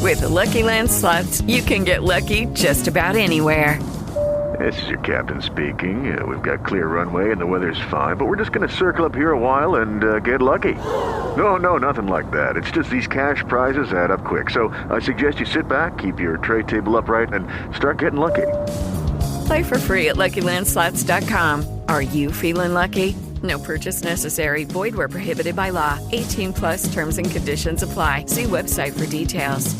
With the Lucky Land Slots, you can get lucky just about anywhere. This is your captain speaking. We've got clear runway and the weather's fine, but we're just going to circle up here a while and get lucky. No, nothing like that. It's just these cash prizes add up quick. So I suggest you sit back, keep your tray table upright, and start getting lucky. Play for free at LuckyLandSlots.com. Are you feeling lucky? No purchase necessary. Void where prohibited by law. 18 plus terms and conditions apply. See website for details.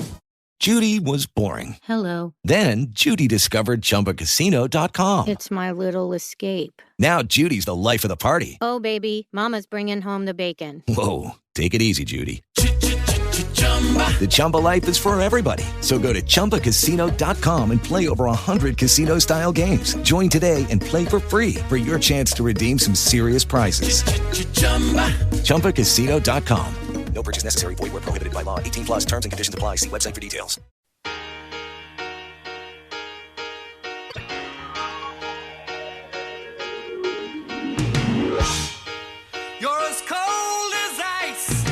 Judy was boring. Hello. Then Judy discovered ChumbaCasino.com. It's my little escape. Now Judy's the life of the party. Oh, baby, mama's bringing home the bacon. Whoa, take it easy, Judy. The Chumba life is for everybody. So go to ChumbaCasino.com and play over 100 casino-style games. Join today and play for free for your chance to redeem some serious prizes. ChumbaCasino.com. No purchase necessary. Void where prohibited by law. 18 plus terms and conditions apply. See website for details. You're as cold as ice.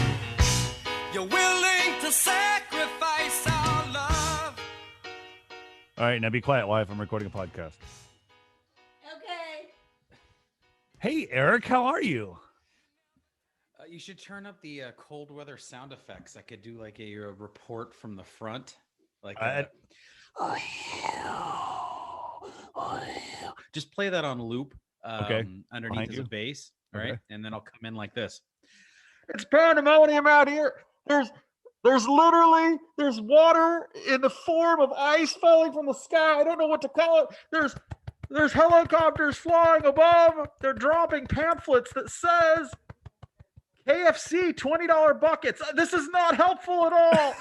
You're willing to sacrifice our love. All right, now be quiet, wife. I'm recording a podcast. Okay. Hey, Eric, how are you? You should turn up the cold weather sound effects. I could do like a report from the front, like just play that on loop. Underneath as a bass, right? Okay. And then I'll come in like this. It's pandemonium out here. There's water in the form of ice falling from the sky. I don't know what to call it. There's helicopters flying above. They're dropping pamphlets that says KFC $20 buckets. This is not helpful at all.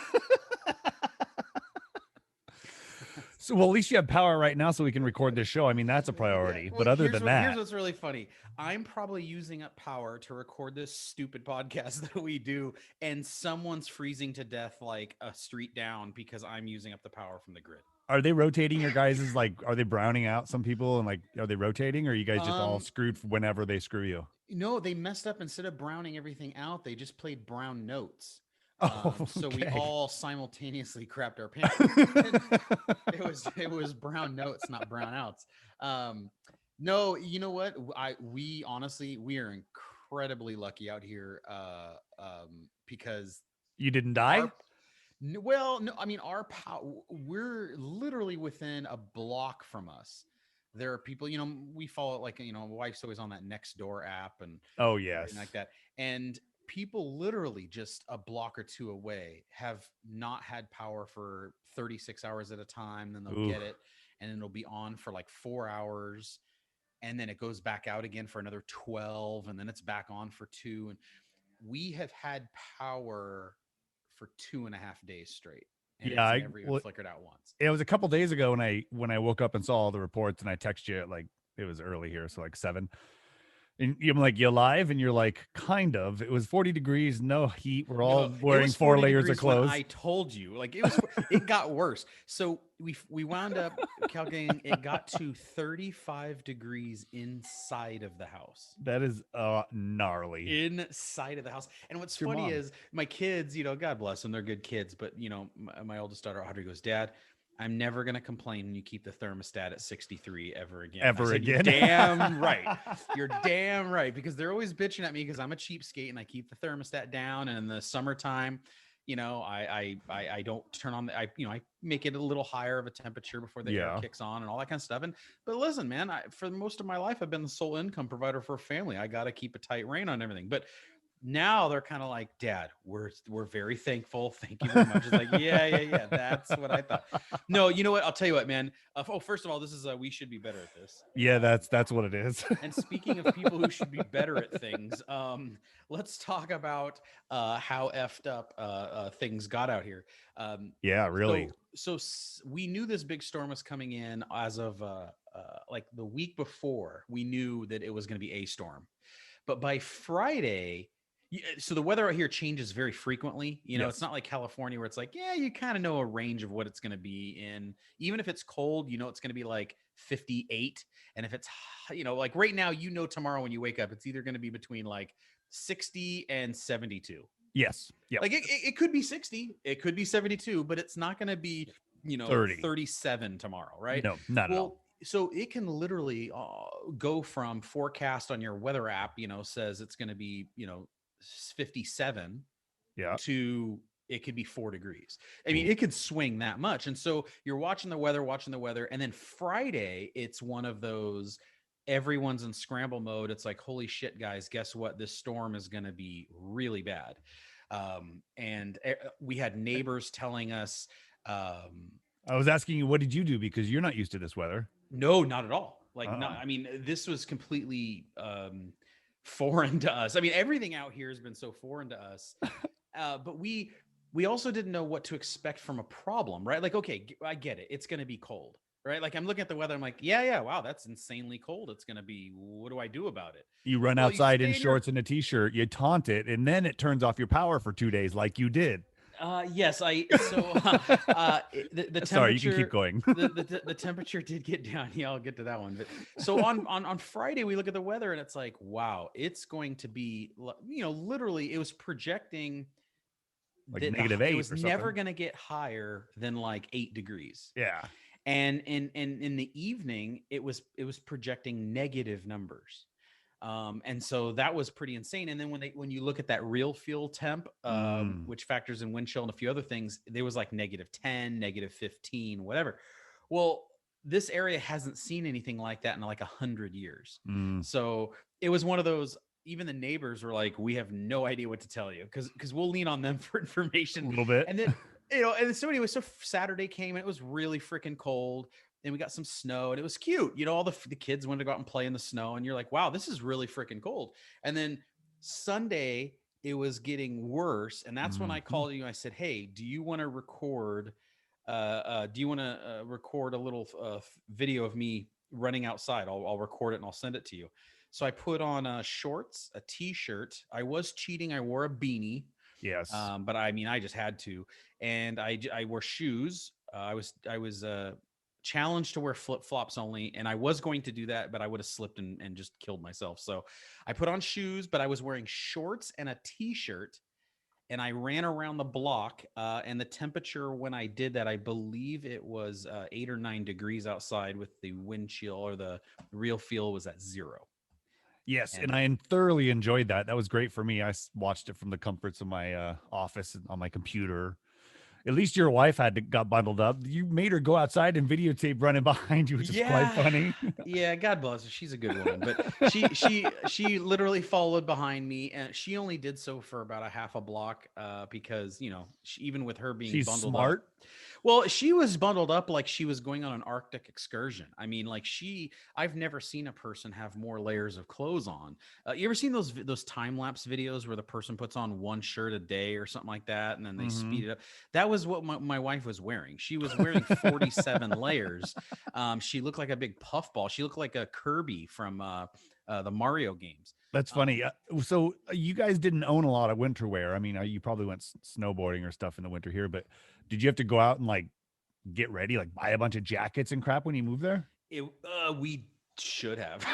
So, well, at least you have power right now so we can record this show. I mean, that's a priority. But other than that, here's what's really funny. I'm probably using up power to record this stupid podcast that we do, and someone's freezing to death like a street down because I'm using up the power from the grid. Are they rotating your guys? Are they browning out some people and are they rotating, or are you guys just all screwed whenever they screw you? No, they messed up. Instead of browning everything out, they just played brown notes. So we all simultaneously crapped our pants. it was brown notes, not brown outs. No, you know what? We are incredibly lucky out here because you didn't die. Our power, we're literally within a block from us. There are people, we follow it my wife's always on that Nextdoor app and oh yes, like that. And people literally just a block or two away have not had power for 36 hours at a time. Then they'll get it and then it'll be on for like 4 hours. And then it goes back out again for another 12. And then it's back on for 2. And we have had power for 2.5 days straight. And yeah, it's never even flickered out once. It was a couple days ago when I woke up and saw all the reports, and I texted you it was early here, so 7. And I'm like, you alive? And you're like, kind of. It was 40 degrees, no heat. We're all wearing 4 layers of clothes. I told you, it got worse. So we wound up calculating it got to 35 degrees inside of the house. That is gnarly. Inside of the house. And what's funny is my kids, God bless them, they're good kids. But my oldest daughter Audrey goes, Dad, I'm never going to complain when you keep the thermostat at 63 ever again. You're damn right. You're damn right. Because they're always bitching at me because I'm a cheapskate and I keep the thermostat down. And in the summertime, I don't turn on I make it a little higher of a temperature before the air kicks on and all that kind of stuff. But listen, man, for most of my life, I've been the sole income provider for a family. I got to keep a tight rein on everything. But now they're kind of like, Dad, we're very thankful. Thank you very much. It's like, yeah. That's what I thought. No, you know what? I'll tell you what, man. First of all, this is we should be better at this. Yeah, that's what it is. And speaking of people who should be better at things, let's talk about how effed up things got out here. Yeah, really. So we knew this big storm was coming in as of the week before. We knew that it was going to be a storm, but by Friday. So the weather out here changes very frequently. It's not like California where it's like, yeah, you kind of know a range of what it's going to be in. Even if it's cold, it's going to be like 58. And if it's, like right now, tomorrow when you wake up, it's either going to be between like 60 and 72. Yes. Yeah. Like it could be 60, it could be 72, but it's not going to be, 37 tomorrow, right? No, not at all. So it can literally go from forecast on your weather app, says it's going to be, 57 to it could be 4 degrees. I mean, it could swing that much. And so you're watching the weather. And then Friday, it's one of those, everyone's in scramble mode. It's like, holy shit, guys, guess what? This storm is going to be really bad. And we had neighbors telling us, I was asking you, what did you do? Because you're not used to this weather. No, not at all. This was completely foreign to us. I mean, everything out here has been so foreign to us. But we also didn't know what to expect from a problem, right? Like, okay, I get it. It's going to be cold, right? Like I'm looking at the weather. I'm like, yeah. Wow, that's insanely cold. It's going to be, what do I do about it? You run outside in shorts and a t-shirt, you taunt it, and then it turns off your power for 2 days like you did. Yes, the temperature, sorry, you can keep going. the temperature did get down. Yeah, I'll get to that one. But so on Friday, we look at the weather and it's like, wow, it's going to be, literally it was projecting like -8. It was never going to get higher than like 8 degrees. Yeah. And in the evening, it was projecting negative numbers. And so that was pretty insane. And then when you look at that real feel temp, which factors in wind chill and a few other things, there was like -10, -15, whatever. Well, this area hasn't seen anything like that in like 100 years. So it was one of those, even the neighbors were like, we have no idea what to tell you. Cause we'll lean on them for information a little bit. And then, so anyway, so Saturday came and it was really freaking cold. And we got some snow and it was cute. All the kids wanted to go out and play in the snow. And you're like, wow, this is really freaking cold. And then Sunday, it was getting worse. And that's when I called you. I said, hey, do you want to record? Record a little video of me running outside? I'll record it and I'll send it to you. So I put on shorts, a t-shirt. I was cheating. I wore a beanie. Yes. But I mean, I just had to. And I wore shoes. I was challenged to wear flip-flops only, and I was going to do that, but I would have slipped and just killed myself. So I put on shoes, but I was wearing shorts and a t-shirt, and I ran around the block, and the temperature when I did that, I believe it was 8 or 9 degrees outside with the wind chill, or the real feel was at 0. Yes, and I thoroughly enjoyed that. That was great for me. I watched it from the comforts of my office on my computer. At least your wife got bundled up. You made her go outside and videotape running behind you, which is quite funny. Yeah, God bless her. She's a good woman, but she literally followed behind me, and she only did so for about a half a block because even with her being she's bundled smart. up. Well, she was bundled up like she was going on an Arctic excursion. I mean, like I've never seen a person have more layers of clothes on. You ever seen those time-lapse videos where the person puts on one shirt a day or something like that, and then they speed it up? That was what my wife was wearing. She was wearing 47 layers. She looked like a big puffball. She looked like a Kirby from the Mario games. That's funny. So you guys didn't own a lot of winter wear. I mean, you probably went snowboarding or stuff in the winter here, but did you have to go out and like get ready, like buy a bunch of jackets and crap when you moved there? We should have.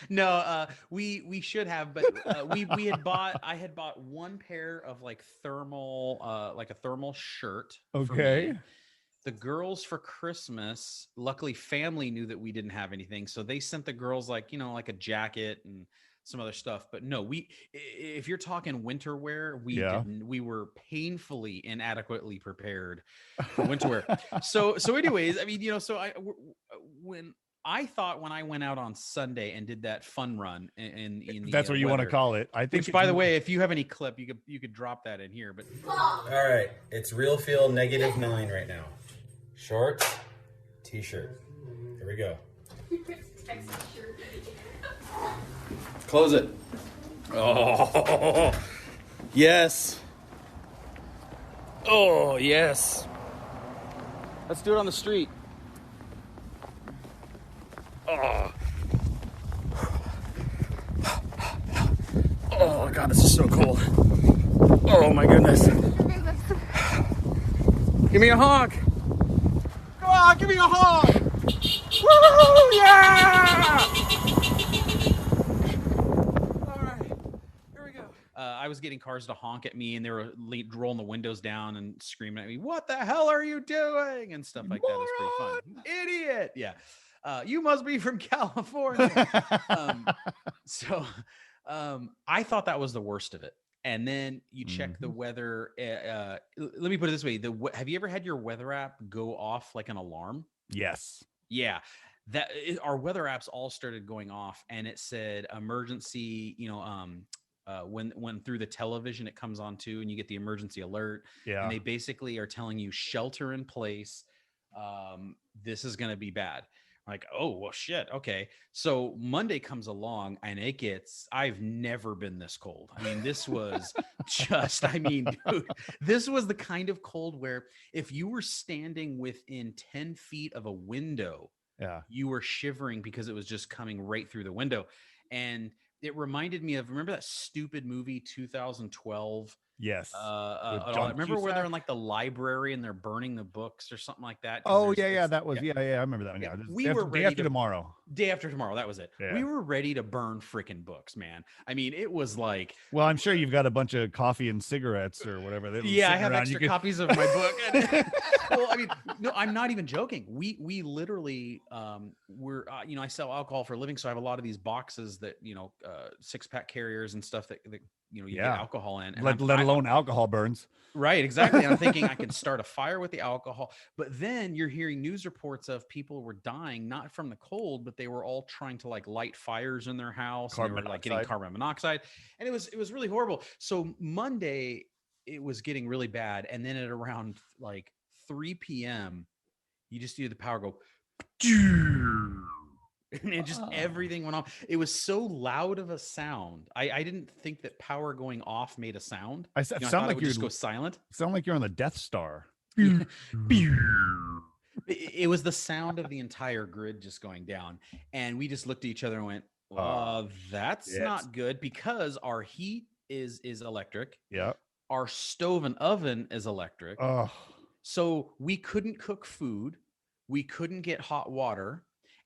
No, we should have, but I had bought one pair of like thermal, like a thermal shirt. Okay. The girls for Christmas, luckily family knew that we didn't have anything. So they sent the girls like a jacket and some other stuff. But no, if you're talking winter wear, we were painfully inadequately prepared for winter wear. So anyways, I mean, when I went out on Sunday and did that fun run in the that's what you want to call it. I think. Which, by the way, if you have any clip, you could drop that in here. But all right, it's real feel -9 right now. Shorts, t-shirt. Here we go. Close it. Oh, yes. Oh, yes. Let's do it on the street. Oh. Oh, God, this is so cold. Oh, my goodness. Give me a honk. Come on, give me a honk. Woo, yeah! All right, here we go. I was getting cars to honk at me, and they were rolling the windows down and screaming at me, "What the hell are you doing?" and stuff like that. It was pretty fun. Idiot. Yeah. You must be from California. I thought that was the worst of it. And then you check the weather. Let me put it this way. Have you ever had your weather app go off like an alarm? Yes. Yeah. Our weather apps all started going off, and it said emergency, when through the television it comes on too, and you get the emergency alert. Yeah. And they basically are telling you shelter in place. This is going to be bad. Like, oh, well, shit. Okay. So Monday comes along, and I've never been this cold. I mean, this was dude, this was the kind of cold where if you were standing within 10 feet of a window, you were shivering because it was just coming right through the window. And it reminded me of, remember that stupid movie 2012? Yes. I remember where they're in like the library and they're burning the books or something like that. Oh yeah, that was I remember that one. Yeah, we were Day After Tomorrow. Day After Tomorrow, that was it. Yeah. We were ready to burn freaking books, man. I mean, it was like, well, I'm sure you've got a bunch of coffee and cigarets or whatever. Yeah, I have extra copies of my book. Well, I mean, no, I'm not even joking. We literally I sell alcohol for a living, so I have a lot of these boxes that 6-pack carriers and stuff that you get alcohol in, and let alone alcohol burns. Right, exactly. And I'm thinking I could start a fire with the alcohol, but then you're hearing news reports of people were dying not from the cold, but they were all trying to like light fires in their house. And they were like getting carbon monoxide, and it was really horrible. So Monday it was getting really bad, and then at around like 3 p.m. you just hear the power go. And it just everything went off. It was so loud of a sound. I didn't think that power going off made a sound. I thought like it would just go silent. Sound like you're on the Death Star. It was the sound of the entire grid just going down, and we just looked at each other and went, "That's not good," because our heat is electric. Yeah. Our stove and oven is electric. Oh. So we couldn't cook food, we couldn't get hot water,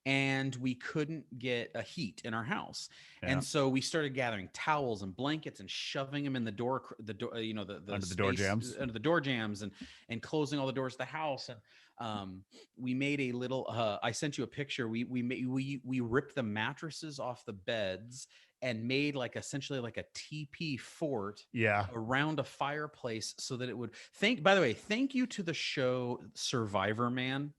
and we couldn't get a heat in our house. Yeah. And so we started gathering towels and blankets and shoving them in the door, under the door jambs, under the door jambs, and closing all the doors to the house. And we made a little, I sent you a picture. We ripped the mattresses off the beds and made essentially like a teepee fort around a fireplace so that it would by the way, thank you to the show Survivor Man.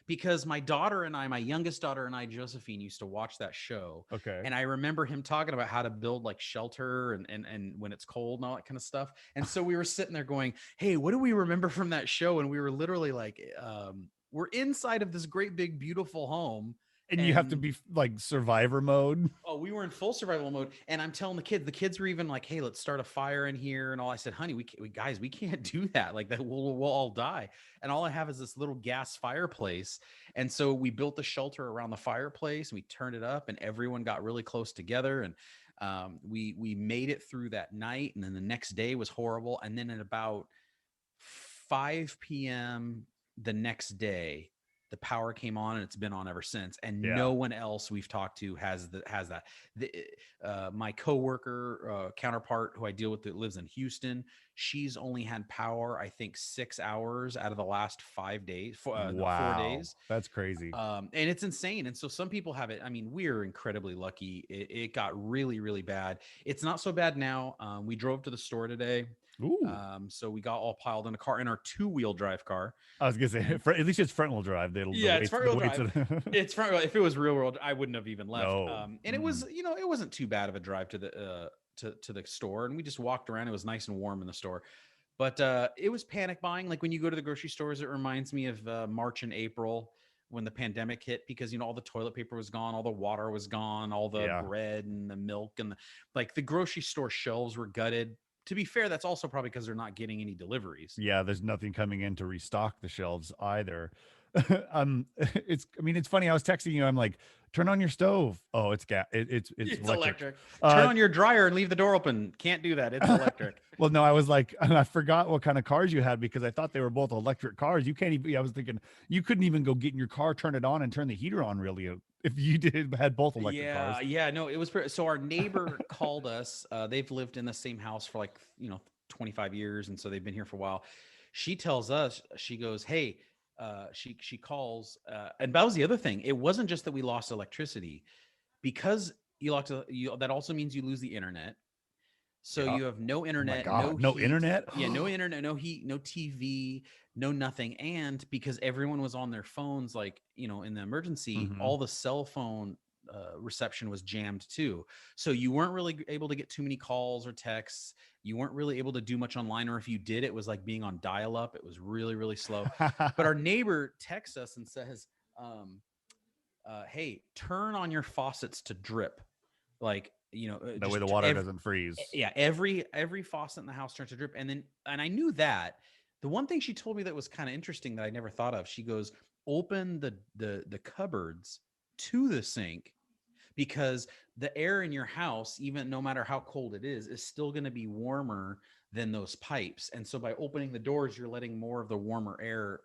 Because my youngest daughter and I, Josephine, used to watch that show. Okay. And I remember him talking about how to build like shelter and when it's cold and all that kind of stuff. And so we were sitting there going, hey, what do we remember from that show? And we were literally like, we're inside of this great big beautiful home. And you have to be like survivor mode. Oh, we were in full survival mode. And I'm telling the kids were even like, hey, let's start a fire in here. And all I said, honey, we can't do that. Like that, we'll all die. And all I have is this little gas fireplace. And so we built the shelter around the fireplace, and we turned it up, and everyone got really close together. And we made it through that night. And then the next day was horrible. And then at about 5 p.m. the next day, the power came on, and it's been on ever since. And no one else we've talked to has that. My coworker, counterpart who I deal with that lives in Houston, she's only had power, I think 6 hours out of the last 5 days, 4 days. That's crazy. And it's insane. And so some people have it. I mean, we're incredibly lucky. It got really, really bad. It's not so bad now. We drove to the store today. Ooh. So we got all piled in a car, in our 2-wheel drive car. I was gonna say, at least it's front wheel drive. It's front wheel drive. It's front wheel. If it was real world, I wouldn't have even left. No. And it was, it wasn't too bad of a drive to the to the store, and we just walked around. It was nice and warm in the store, but it was panic buying. Like when you go to the grocery stores, it reminds me of March and April when the pandemic hit, because all the toilet paper was gone, all the water was gone, all the bread and the milk, and the grocery store shelves were gutted. To be fair, that's also probably because they're not getting any deliveries. Yeah, there's nothing coming in to restock the shelves either. I mean, it's funny. I was texting you. I'm like, turn on your stove. Oh, it's it's electric. Turn on your dryer and leave the door open. Can't do that. It's electric. Well, no, I was like, I forgot what kind of cars you had because I thought they were both electric cars. You can't even, I was thinking you couldn't even go get in your car, turn it on and turn the heater on really if you had both electric cars. Yeah, no, it was so our neighbor called us. They've lived in the same house for like, 25 years. And so they've been here for a while. She tells us, she goes, hey, she calls, and that was the other thing. It wasn't just that we lost electricity because that also means you lose the internet. So you have no internet, no internet. Yeah, no internet, no heat, no TV, no nothing. And because everyone was on their phones, like, in the emergency, all the cell phone reception was jammed too. So you weren't really able to get too many calls or texts. You weren't really able to do much online, or if you did, it was like being on dial-up. It was really, really slow. But our neighbor texts us and says, hey, turn on your faucets to drip. Like, that way the water doesn't freeze. Yeah. Every faucet in the house turns to drip. And I knew that. The one thing she told me that was kind of interesting that I never thought of, she goes, open the cupboards to the sink, because the air in your house, even no matter how cold it is still going to be warmer than those pipes. And so by opening the doors, you're letting more of the warmer air,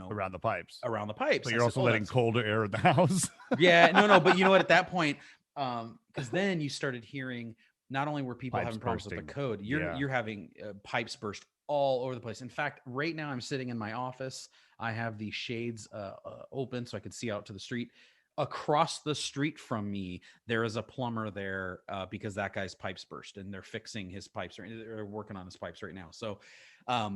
around the pipes. But you're also letting colder air in the house. Yeah, no. But you know what? At that point, because then you started hearing not only were people having problems with the code, you're having pipes burst all over the place. In fact, right now I'm sitting in my office. I have the shades open so I could see out to the street. Across the street from me, there is a plumber there because that guy's pipes burst, and they're fixing his pipes. They're working on his pipes right now. So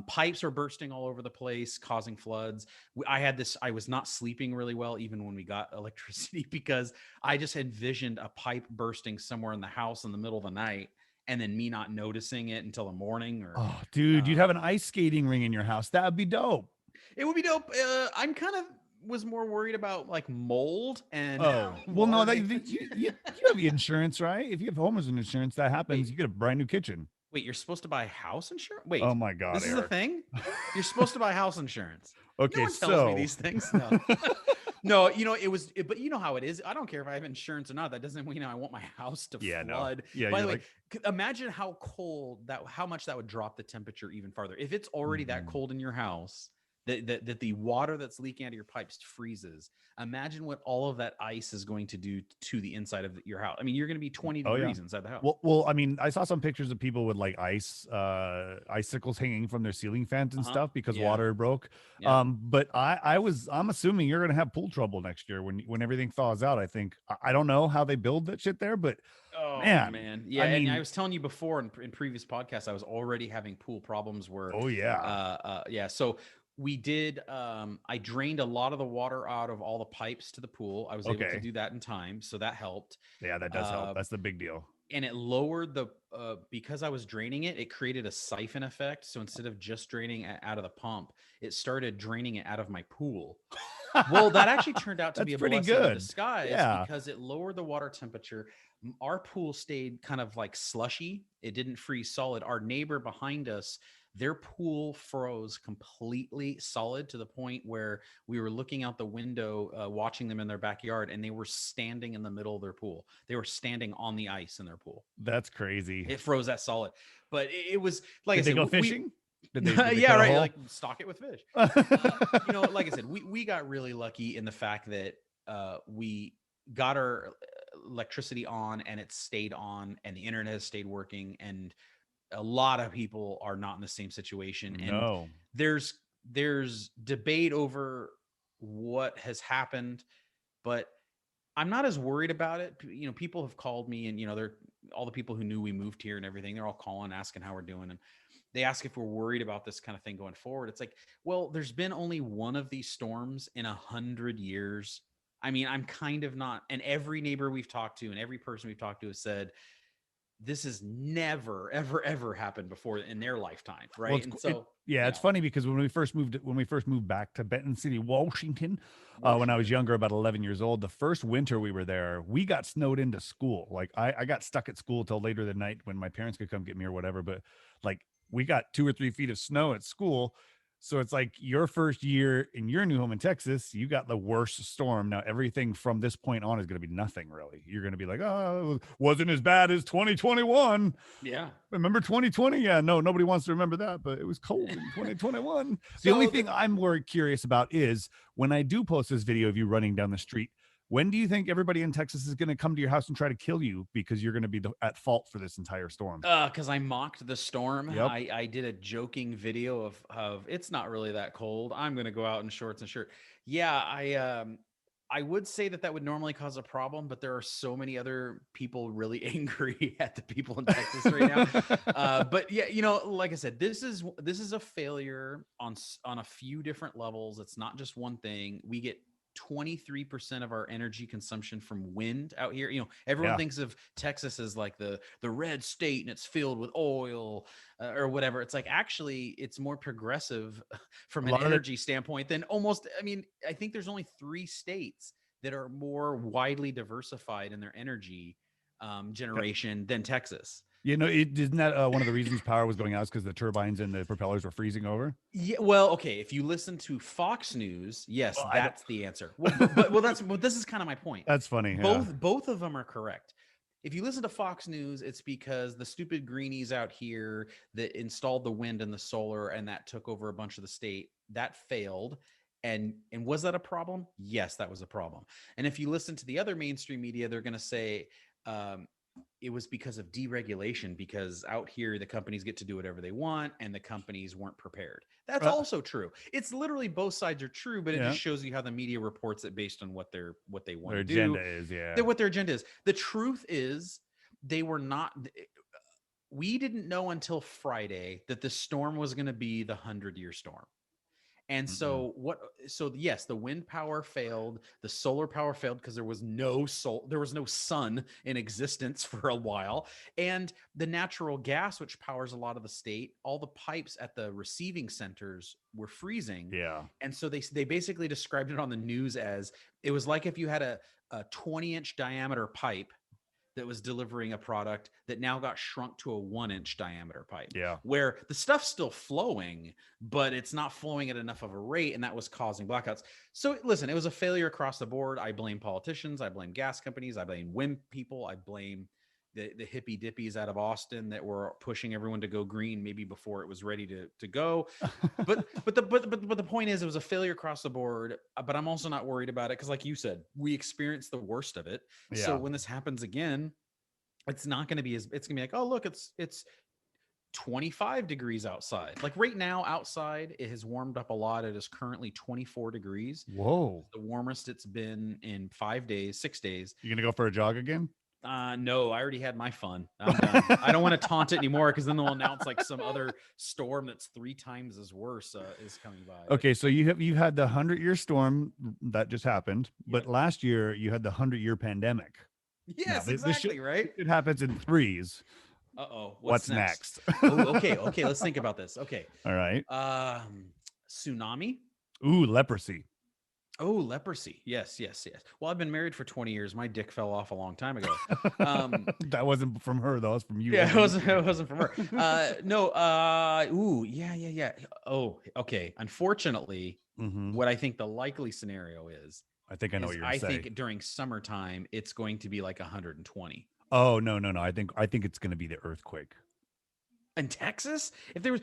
pipes are bursting all over the place, causing floods. I was not sleeping really well even when we got electricity, because I just envisioned a pipe bursting somewhere in the house in the middle of the night, and then me not noticing it until the morning. Oh, dude, you'd have an ice skating ring in your house. That would be dope. It would be dope. I'm kind of was more worried about like mold and well, no, you have insurance, right? If you have homeowners insurance, that happens. You get a brand new kitchen. Wait, you're supposed to buy house insurance? Wait, oh my God, this is a thing. You're supposed to buy house insurance. Okay, no one tells me these things. No. No, but you know how it is. I don't care if I have insurance or not. That doesn't mean I want my house to flood. No. Yeah. By the way, imagine how much that would drop the temperature even farther. If it's already that cold in your house, that the water that's leaking out of your pipes freezes. Imagine what all of that ice is going to do to the inside of your house. I mean, you're going to be 20 degrees inside the house. Well, I mean, I saw some pictures of people with like icicles hanging from their ceiling fans and stuff because water broke. Yeah. But I'm assuming you're going to have pool trouble next year when everything thaws out. I think. I don't know how they build that shit there, but oh man. Yeah. And I was telling you before in previous podcasts, I was already having pool problems where, So we did, I drained a lot of the water out of all the pipes to the pool. I was able to do that in time. So that helped. Yeah, that does help. That's the big deal. And it lowered because I was draining it, it created a siphon effect. So instead of just draining it out of the pump, it started draining it out of my pool. Well, that actually turned out to be a blessing in disguise because it lowered the water temperature. Our pool stayed kind of like slushy. It didn't freeze solid. Our neighbor behind us, their pool froze completely solid to the point where we were looking out the window, watching them in their backyard, and they were standing in the middle of their pool. They were standing on the ice in their pool. That's crazy. It froze that solid. But it was like Did I said, they go fishing? Did they yeah, right. Like stock it with fish. Like I said, we got really lucky in the fact that we got our electricity on and it stayed on, and the internet has stayed working, and a lot of people are not in the same situation. And there's debate over what has happened, but I'm not as worried about it. People have called me, and they're all the people who knew we moved here and everything. They're all calling, asking how we're doing, and they ask if we're worried about this kind of thing going forward. It's like, well, there's been only one of these storms in 100 years. I mean, I'm kind of not, and every neighbor we've talked to and every person we've talked to has said, this has never, ever, ever happened before in their lifetime. Right. Well, it's funny because when we first moved back to Benton City, Washington, when I was younger, about 11 years old, the first winter we were there, we got snowed into school. Like I got stuck at school till later that night when my parents could come get me or whatever. But like we got 2 or 3 feet of snow at school. So it's like your first year in your new home in Texas, you got the worst storm. Now everything from this point on is going to be nothing really. You're going to be like, oh, it wasn't as bad as 2021. Yeah. Remember 2020? Yeah, no, nobody wants to remember that, but it was cold in 2021. The only thing I'm more curious about is when I do post this video of you running down the street, when do you think everybody in Texas is going to come to your house and try to kill you because you're going to be at fault for this entire storm? Because I mocked the storm. Yep. I did a joking video of it's not really that cold. I'm going to go out in shorts and shirt. Yeah, I would say that would normally cause a problem, but there are so many other people really angry at the people in Texas right now. But yeah, like I said, this is a failure on a few different levels. It's not just one thing. We get 23% of our energy consumption from wind out here. Everyone thinks of Texas as like the red state and it's filled with oil or whatever. It's like, actually it's more progressive from an energy standpoint than I think there's only 3 states that are more widely diversified in their energy generation than Texas. Isn't that one of the reasons power was going out is because the turbines and the propellers were freezing over? Yeah. Well, okay. If you listen to Fox News, yes, that's the answer. This is kind of my point. That's funny. Both of them are correct. If you listen to Fox News, it's because the stupid greenies out here that installed the wind and the solar and that took over a bunch of the state, that failed. And was that a problem? Yes, that was a problem. And if you listen to the other mainstream media, they're going to say, it was because of deregulation, because out here the companies get to do whatever they want and the companies weren't prepared. That's also true. It's literally both sides are true, but it just shows you how the media reports it based on what they want to do. Their agenda is, what their agenda is. The truth is we didn't know until Friday that the storm was going to be the 100-year storm. And so yes, the wind power failed, the solar power failed because there was no sun in existence for a while. And the natural gas, which powers a lot of the state, all the pipes at the receiving centers were freezing. Yeah. And so they basically described it on the news as it was like if you had a 20-inch diameter pipe that was delivering a product that now got shrunk to a 1-inch diameter pipe. Yeah. Where the stuff's still flowing, but it's not flowing at enough of a rate, and that was causing blackouts. So listen, it was a failure across the board. I blame politicians. I blame gas companies. I blame wind people. I blame the hippie dippies out of Austin that were pushing everyone to go green maybe before it was ready to go. But the point is, it was a failure across the board. But I'm also not worried about it because, like you said, we experienced the worst of it. Yeah. So when this happens again, it's not going to be it's going to be like, oh look, it's 25 degrees outside. Like right now outside, it has warmed up a lot. It is currently 24 degrees. Whoa. It's the warmest it's been in 6 days. You gonna go for a jog again? No, I already had my fun. I'm done. I don't want to taunt it anymore because then they'll announce like some other storm that's 3 times as worse is coming by. Okay, so you had the 100-year storm that just happened, but last year you had the 100-year pandemic. Yes, exactly, right? It happens in 3s. Uh-oh. What's next? Okay, let's think about this. Okay. All right. Tsunami. Ooh, leprosy. Oh, leprosy. Yes. Well, I've been married for 20 years. My dick fell off a long time ago. That wasn't from her, though. It was from you. Yeah, it wasn't from her. No. Ooh, yeah. Oh, okay. Unfortunately, what I think the likely scenario is, I think I know what you're going to say. I think during summertime, it's going to be like 120. Oh, no. I think it's going to be the earthquake. In Texas? If there was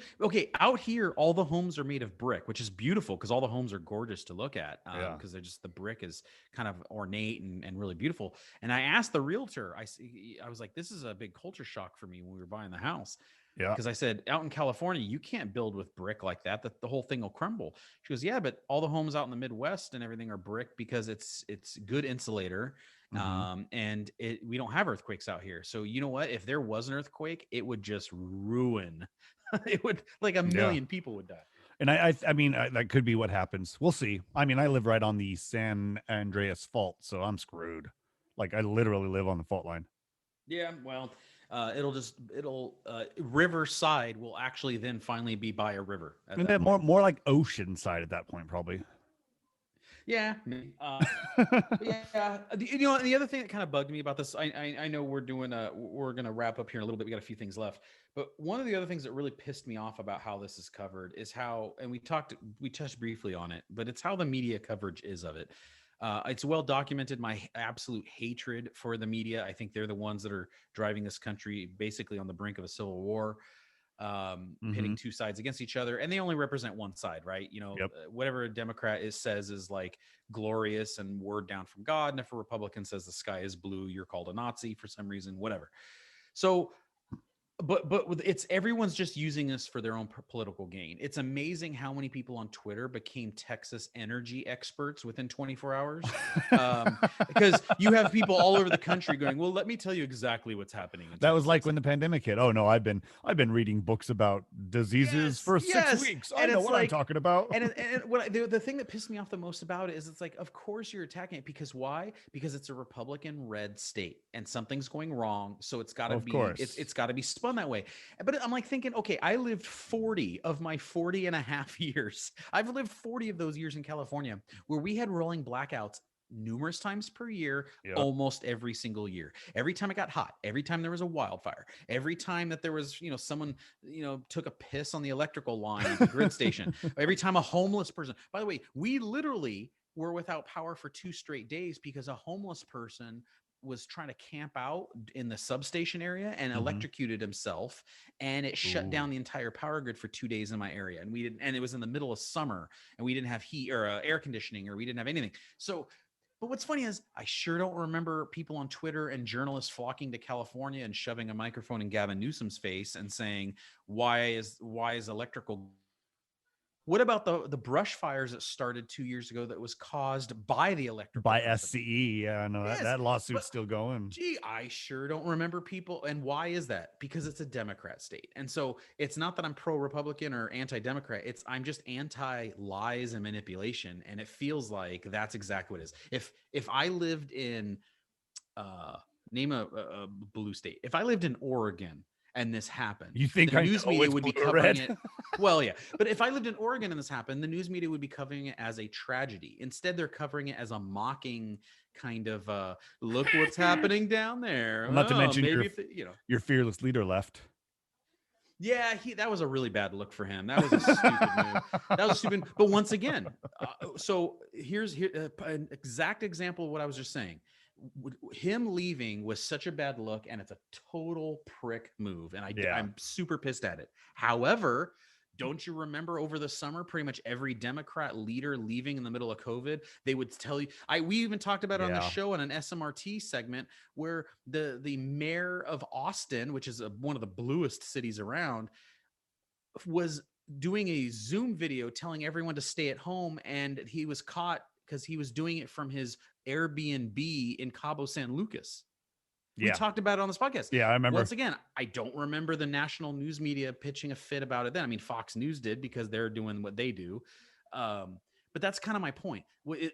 out here, all the homes are made of brick, which is beautiful because all the homes are gorgeous to look at. Because they're just, the brick is kind of ornate and really beautiful. And I asked the realtor, I was like, this is a big culture shock for me when we were buying the house. Yeah. Because I said, out in California, you can't build with brick like that. The whole thing will crumble. She goes, yeah, but all the homes out in the Midwest and everything are brick because it's good insulator. And we don't have earthquakes out here. So you know what? If there was an earthquake, it would just ruin. It would, like a million people would die. And I mean, that could be what happens. We'll see. I mean, I live right on the San Andreas Fault, so I'm screwed. Like I literally live on the fault line. Yeah, well, Riverside will actually then finally be by a river. And then more like ocean side at that point, probably. Yeah. Yeah. The other thing that kind of bugged me about this, I know we're going to wrap up here in a little bit. We got a few things left, but one of the other things that really pissed me off about how this is covered is how, and we touched briefly on it, but it's how the media coverage is of it. It's well documented, my absolute hatred for the media. I think they're the ones that are driving this country basically on the brink of a civil war. Pitting two sides against each other, and they only represent one side, right? Whatever a Democrat says is like glorious and word down from God, and if a Republican says the sky is blue, you're called a Nazi for some reason, whatever. So but it's everyone's just using this for their own political gain. It's amazing how many people on Twitter became Texas energy experts within 24 hours. Because you have people all over the country going, well, let me tell you exactly what's happening. That was like when the pandemic hit. Oh no, I've been reading books about diseases for 6 weeks. I know what I'm talking about. And what the thing that pissed me off the most about it is it's like, of course you're attacking it, because why? Because it's a Republican red state and something's going wrong. So it's got to be, it's got to be spun that way. But I'm like thinking, okay, I lived 40 of my 40 and a half years. I've lived 40 of those years in California where we had rolling blackouts numerous times per year, almost every single year. Every time it got hot, every time there was a wildfire, every time that there was, someone, took a piss on the electrical line at the grid station, every time a homeless person, by the way, we literally were without power for 2 straight days because a homeless person was trying to camp out in the substation area and electrocuted himself, and it shut down the entire power grid for 2 days in my area. And and it was in the middle of summer, and we didn't have heat or air conditioning, or we didn't have anything. So, but what's funny is I sure don't remember people on Twitter and journalists flocking to California and shoving a microphone in Gavin Newsom's face and saying, why is electrical? What about the brush fires that started 2 years ago that was caused by the electrical? By SCE. Yeah, no, that lawsuit's still going. Gee, I sure don't remember people. And why is that? Because it's a Democrat state. And so it's not that I'm pro-Republican or anti-Democrat. I'm just anti-lies and manipulation. And it feels like that's exactly what it is. If I lived in, name a blue state. If I lived in Oregon, and this happened, you think the news media would be covering it? Well, yeah. But if I lived in Oregon and this happened, the news media would be covering it as a tragedy. Instead, they're covering it as a mocking kind of, look what's happening down there. Not to mention your fearless leader left. Yeah, that was a really bad look for him. That was a stupid move. That was stupid. But once again, so here's an exact example of what I was just saying. Him leaving was such a bad look, and it's a total prick move, and I'm super pissed at it. However, don't you remember over the summer, pretty much every Democrat leader leaving in the middle of COVID, they would tell you, we even talked about it on the show on an SMRT segment, where the mayor of Austin, which is one of the bluest cities around, was doing a Zoom video telling everyone to stay at home, and he was caught because he was doing it from his Airbnb in Cabo San Lucas. We talked about it on this podcast. Yeah, I remember. Once again, I don't remember the national news media pitching a fit about it then. I mean, Fox News did because they're doing what they do. But that's kind of my point.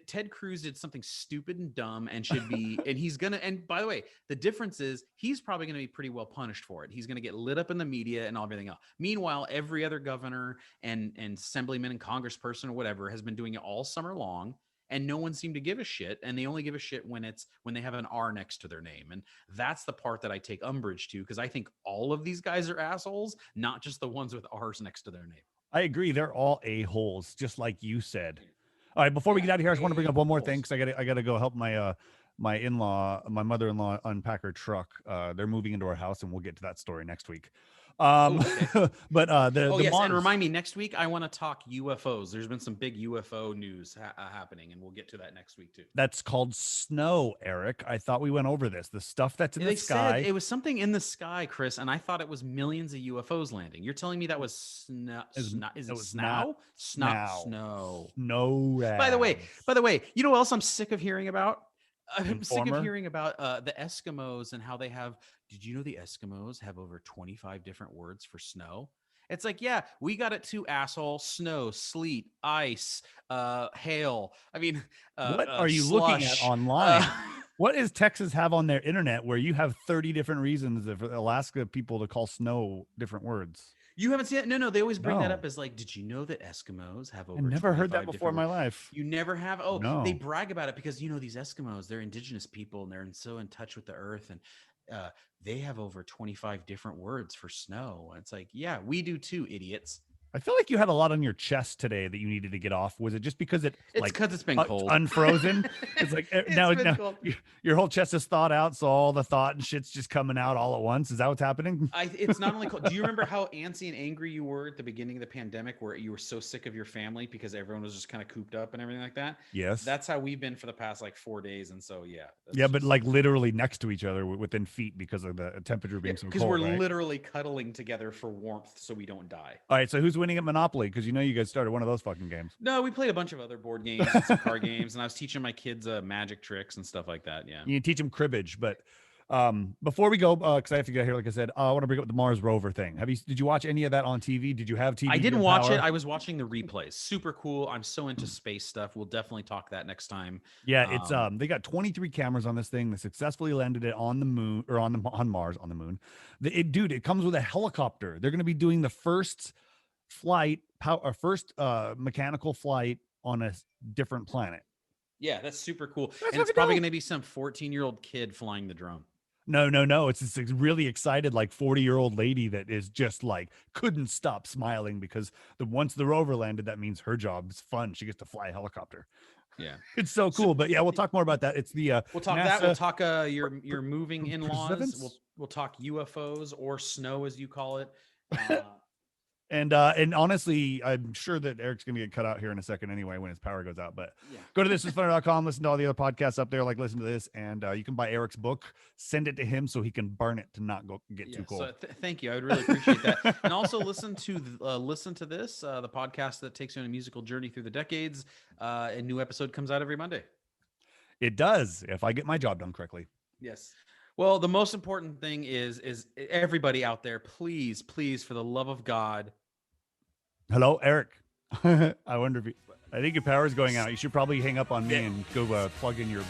Ted Cruz did something stupid and dumb and should be, and he's going to, and by the way, the difference is he's probably going to be pretty well punished for it. He's going to get lit up in the media and everything else. Meanwhile, every other governor and assemblyman and congressperson or whatever has been doing it all summer long. And no one seemed to give a shit. And they only give a shit when they have an R next to their name. And that's the part that I take umbrage to, because I think all of these guys are assholes, not just the ones with R's next to their name. I agree. They're all a-holes, just like you said. All right, before we get out of here, I just want to bring up one more thing, because I gotta go help my my mother-in-law unpack her truck. They're moving into our house, and we'll get to that story next week. Okay. But and remind me, next week I want to talk UFOs. There's been some big UFO news happening, and we'll get to that next week too. That's called snow, Eric. I thought we went over this. The stuff that's in the sky. Said it was something in the sky, Chris, and I thought it was millions of UFOs landing. You're telling me that was snow? Is it snow? Snow. No. By the way, you know what else I'm sick of hearing about? I'm sick of hearing about the Eskimos and how they have. Did you know the Eskimos have over 25 different words for snow? It's like, yeah, we got it too, asshole. Snow, sleet, ice, hail. I mean, what are you looking at online? What does Texas have on their internet where you have 30 different reasons for Alaska people to call snow different words? You haven't seen it? No. They always bring that up as like, did you know that Eskimos have over? I never heard that 25 before in my life. You never have? Oh, No. They brag about it because these Eskimos, they're indigenous people and they're so in touch with the earth, and they have over 25 different words for snow. And it's like, yeah, we do too, idiots. I feel like you had a lot on your chest today that you needed to get off. Was it just because it's because it's been cold, unfrozen? It's like now your whole chest is thawed out, so all the thought and shit's just coming out all at once. Is that what's happening? It's not only cold. Do you remember how antsy and angry you were at the beginning of the pandemic, where you were so sick of your family because everyone was just kind of cooped up and everything like that? Yes, that's how we've been for the past like 4 days, and so but like literally next to each other within feet because of the temperature being so cold. Because we're literally cuddling together for warmth, so we don't die. All right, so who's winning at Monopoly? Because you guys started one of those fucking games. No, we played a bunch of other board games and some card games, and I was teaching my kids magic tricks and stuff like that. Yeah, you teach them cribbage. But before we go, because I have to get here, like I said, I want to bring up the Mars rover thing. Did you watch any of that on TV? Did you have TV? I didn't watch it. I was watching the replays. Super cool. I'm so into space stuff. We'll definitely talk that next time. Yeah, it's they got 23 cameras on this thing. They successfully landed it on the moon or on Mars on the moon. It comes with a helicopter. They're going to be doing the first mechanical flight on a different planet. Yeah, that's super cool. And it's probably going to be some 14-year-old kid flying the drone. No. It's this really excited, like 40-year-old lady that is just like couldn't stop smiling because once the rover landed, that means her job is fun. She gets to fly a helicopter. Yeah, it's so cool. But yeah, we'll talk more about that. It's the we'll talk NASA, that. We'll talk your moving in-laws. We'll talk UFOs or snow, as you call it. And honestly, I'm sure that Eric's going to get cut out here in a second anyway when his power goes out. But go to thisisfunner.com, listen to all the other podcasts up there, like listen to this, and you can buy Eric's book, send it to him so he can burn it to not get too cold. So thank you. I would really appreciate that. And also listen to this, the podcast that takes you on a musical journey through the decades. A new episode comes out every Monday. It does, if I get my job done correctly. Yes. Well, the most important thing is everybody out there, please, for the love of God. Hello, Eric. I wonder I think your power is going out. You should probably hang up on me and go plug in your